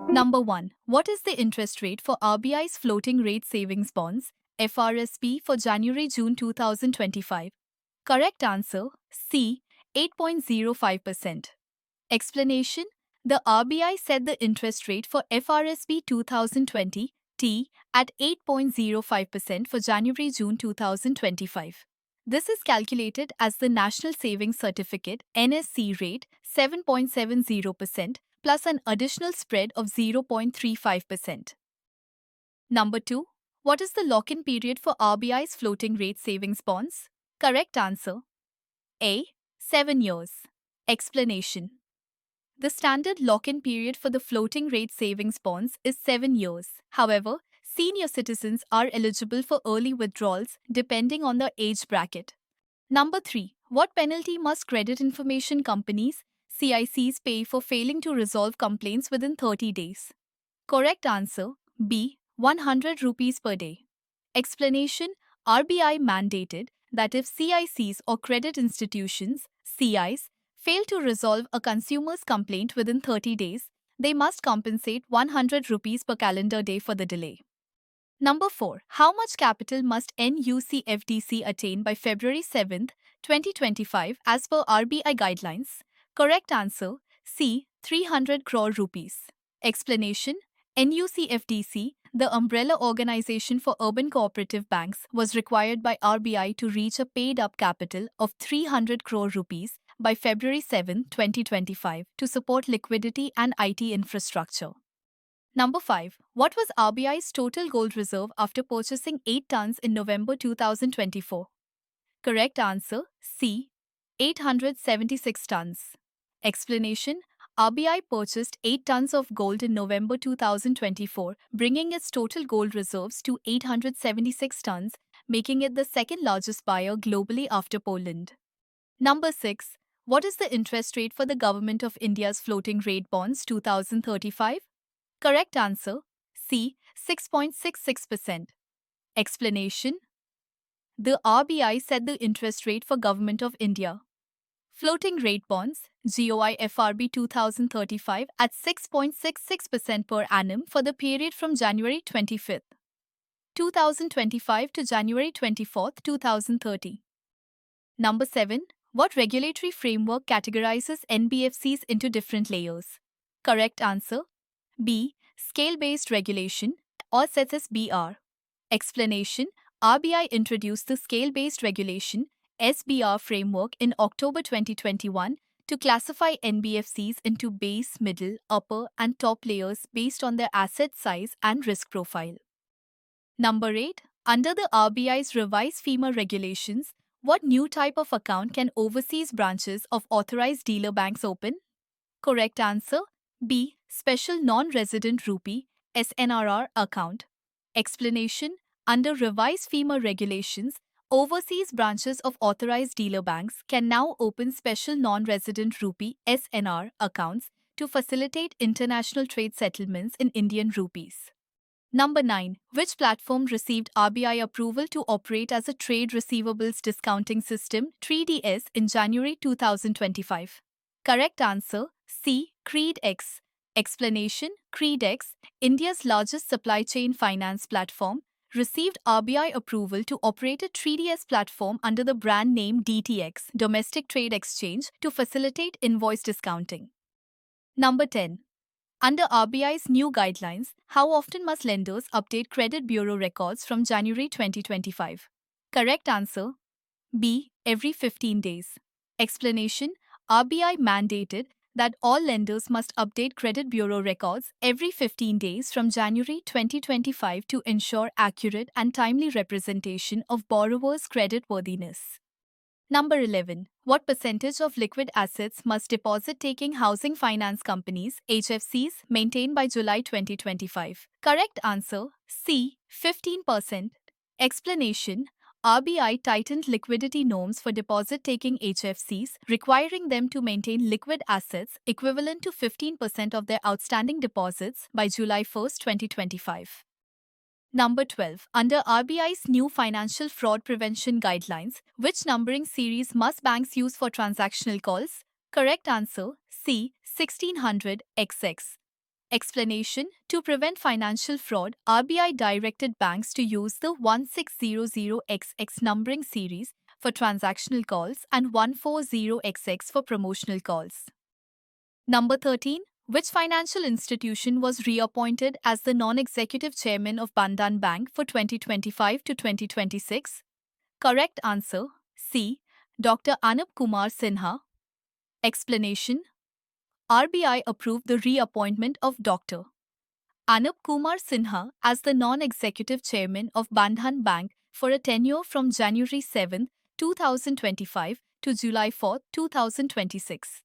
Number 1. What is the interest rate for RBI's floating rate savings bonds FRSP for January-June 2025? Correct answer C. 8.05%. Explanation: the RBI set the interest rate for FRSP 2020 T at 8.05% for January-June 2025. This is calculated as the National Savings Certificate NSC rate 7.70% plus an additional spread of 0.35%. Number 2. What is the lock-in period for RBI's floating rate savings bonds? Correct answer A. 7 years. Explanation: the standard lock-in period for the floating rate savings bonds is 7 years. However, senior citizens are eligible for early withdrawals depending on the age bracket. Number 3. What penalty must credit information companies (CICs) pay for failing to resolve complaints within 30 days? Correct answer B. 100 rupees per day. Explanation: RBI mandated that if CICs or credit institutions (CIs) fail to resolve a consumer's complaint within 30 days, they must compensate 100 rupees per calendar day for the delay. Number 4. How much capital must NUCFDC attain by February 7, 2025 as per RBI guidelines? Correct answer C. 300 crore rupees. Explanation: NUCFDC, the umbrella organization for urban cooperative banks, was required by RBI to reach a paid-up capital of 300 crore rupees by February 7, 2025 to support liquidity and IT infrastructure. Number 5. What was RBI's total gold reserve after purchasing 8 tons in November 2024? Correct answer C. 876 tons. Explanation: RBI purchased 8 tons of gold in November 2024, bringing its total gold reserves to 876 tons, making it the second largest buyer globally after Poland. Number 6. What is the interest rate for the Government of India's floating rate bonds 2035? Correct answer C. 6.66%. Explanation: the RBI set the interest rate for Government of India floating rate bonds GOI-FRB 2035 at 6.66% per annum for the period from January 25, 2025 to January 24, 2030. Number 7. What regulatory framework categorizes NBFCs into different layers? Correct answer B. Scale-based regulation or SBR. Explanation: RBI introduced the Scale-based regulation SBR framework in October 2021 to classify NBFCs into base, middle, upper, and top layers based on their asset size and risk profile. Number 8. Under the RBI's revised FEMA regulations, what new type of account can overseas branches of authorized dealer banks open? Correct answer B. Special Non-Resident Rupee SNRR account. Explanation: under revised FEMA regulations, overseas branches of authorized dealer banks can now open special non-resident rupee SNR accounts to facilitate international trade settlements in Indian rupees. Number 9. Which platform received RBI approval to operate as a trade receivables discounting system 3DS in January 2025? Correct answer C. CreedX. Explanation: CreedX, India's largest supply chain finance platform, received RBI approval to operate a 3DS platform under the brand name DTX, Domestic Trade Exchange, to facilitate invoice discounting. Number 10. Under RBI's new guidelines, how often must lenders update credit bureau records from January 2025? Correct answer B. Every 15 days. Explanation: RBI mandated that all lenders must update credit bureau records every 15 days from January 2025 to ensure accurate and timely representation of borrowers' creditworthiness. Number 11. What percentage of liquid assets must deposit-taking housing finance companies (HFCs) maintain by July 2025? Correct answer C. 15%. Explanation: RBI tightened liquidity norms for deposit-taking HFCs, requiring them to maintain liquid assets equivalent to 15% of their outstanding deposits by July 1, 2025. Number 12. Under RBI's new financial fraud prevention guidelines, which numbering series must banks use for transactional calls? Correct answer C. 1600XX. Explanation: to prevent financial fraud, RBI directed banks to use the 1600XX numbering series for transactional calls and 140XX for promotional calls. Number 13. Which financial institution was reappointed as the non-executive chairman of Bandhan Bank for 2025 to 2026? Correct answer: C. Dr. Anup Kumar Sinha. Explanation: RBI approved the reappointment of Dr. Anup Kumar Sinha as the non-executive chairman of Bandhan Bank for a tenure from January 7, 2025 to July 4, 2026.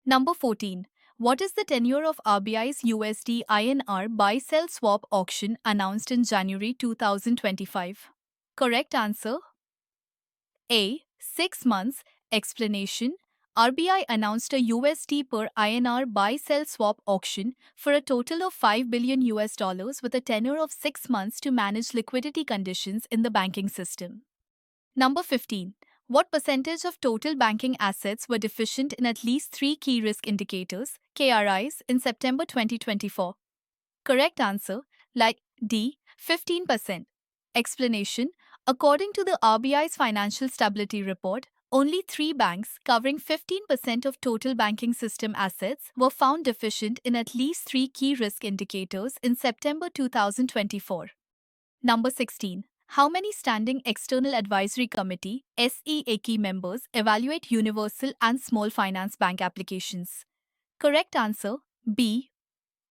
Number 14. What is the tenure of RBI's USD INR buy-sell swap auction announced in January 2025? Correct answer: A. 6 months. Explanation: RBI announced a USD per INR buy-sell swap auction for a total of $5 billion with a tenure of 6 months to manage liquidity conditions in the banking system. Number 15. What percentage of total banking assets were deficient in at least 3 key risk indicators (KRIs) in September 2024? Correct answer: like D. 15%. Explanation: according to the RBI's Financial Stability Report, only 3 banks covering 15% of total banking system assets were found deficient in at least 3 key risk indicators in September 2024. Number 16. How many Standing External Advisory Committee (SEAC) members evaluate universal and small finance bank applications? Correct answer: B.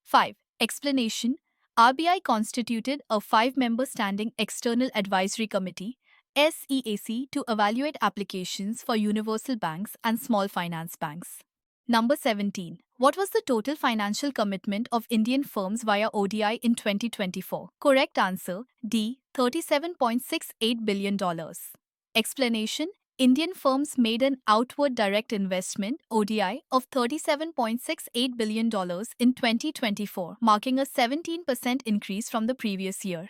5. Explanation: RBI constituted a 5-member Standing External Advisory Committee (SEAC) to evaluate applications for universal banks and small finance banks. Number 17. What was the total financial commitment of Indian firms via ODI in 2024? Correct answer: D. $37.68 billion. Explanation: Indian firms made an outward direct investment (ODI) of $37.68 billion in 2024, marking a 17% increase from the previous year.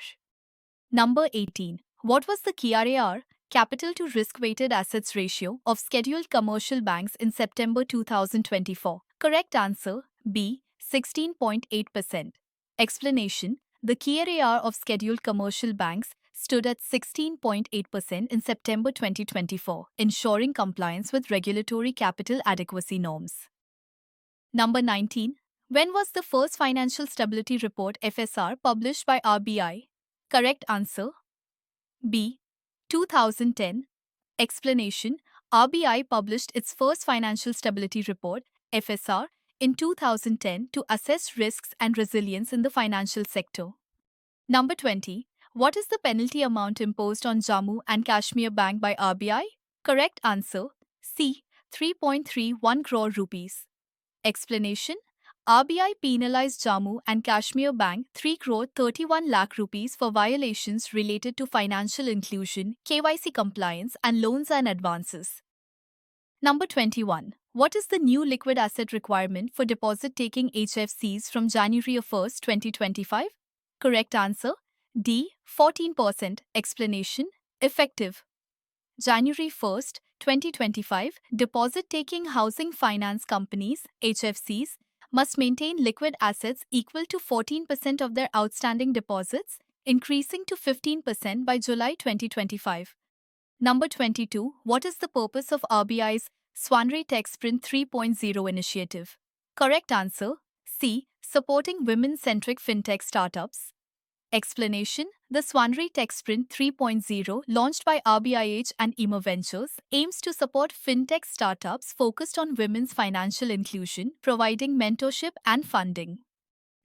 Number 18. What was the CRAR, capital to risk-weighted assets ratio, of scheduled commercial banks in September 2024? Correct answer: B. 16.8%. Explanation: the CRAR of scheduled commercial banks stood at 16.8% in September 2024, ensuring compliance with regulatory capital adequacy norms. Number 19. When was the first Financial Stability Report (FSR) published by RBI? Correct answer: B. 2010. Explanation: RBI published its first Financial Stability Report (FSR) in 2010 to assess risks and resilience in the financial sector. Number 20. What is the penalty amount imposed on Jammu and Kashmir Bank by RBI? Correct answer: C. 3.31 crore rupees. Explanation: RBI penalized Jammu and Kashmir Bank 3 crore 31 lakh rupees for violations related to financial inclusion, KYC compliance, and loans and advances. Number 21. What is the new liquid asset requirement for deposit-taking HFCs from January 1, 2025? Correct answer: D. 14%. Explanation: effective January 1, 2025, deposit-taking housing finance companies (HFCs) must maintain liquid assets equal to 14% of their outstanding deposits, increasing to 15% by July 2025. Number 22. What is the purpose of RBI's Swanray Tech Sprint 3.0 initiative? Correct answer: C. Supporting women-centric fintech startups. Explanation: the Swanray Tech Sprint 3.0, launched by RBIH and EMA Ventures, aims to support fintech startups focused on women's financial inclusion, providing mentorship and funding.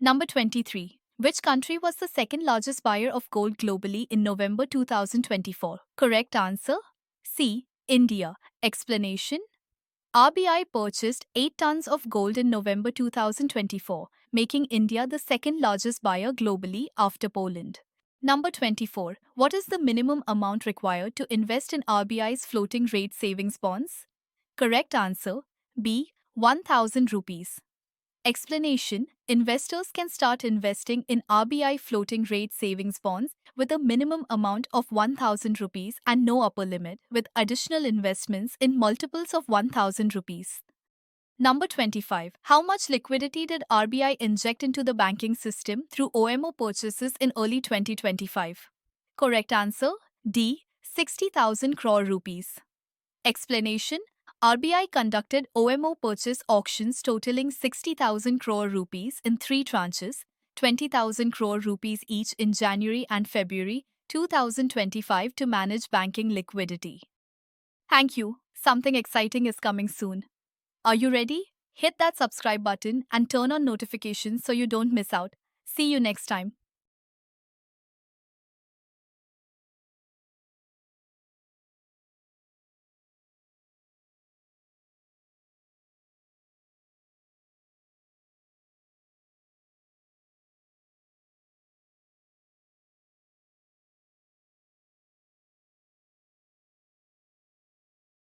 Number 23. Which country was the second largest buyer of gold globally in November 2024? Correct answer: C. India. Explanation: RBI purchased 8 tons of gold in November 2024, making India the second largest buyer globally after Poland. Number 24. What is the minimum amount required to invest in RBI's floating rate savings bonds? Correct answer: B. 1,000 rupees. Explanation: investors can start investing in RBI floating rate savings bonds with a minimum amount of 1,000 rupees and no upper limit, with additional investments in multiples of 1,000 rupees. Number 25. How much liquidity did RBI inject into the banking system through OMO purchases in early 2025? Correct answer D. 60,000 crore rupees. Explanation: RBI conducted OMO purchase auctions totaling 60,000 crore rupees in three tranches, 20,000 crore rupees each in January and February 2025 to manage banking liquidity. Thank you. Something exciting is coming soon. Are you ready? Hit that subscribe button and turn on notifications so you don't miss out. See you next time.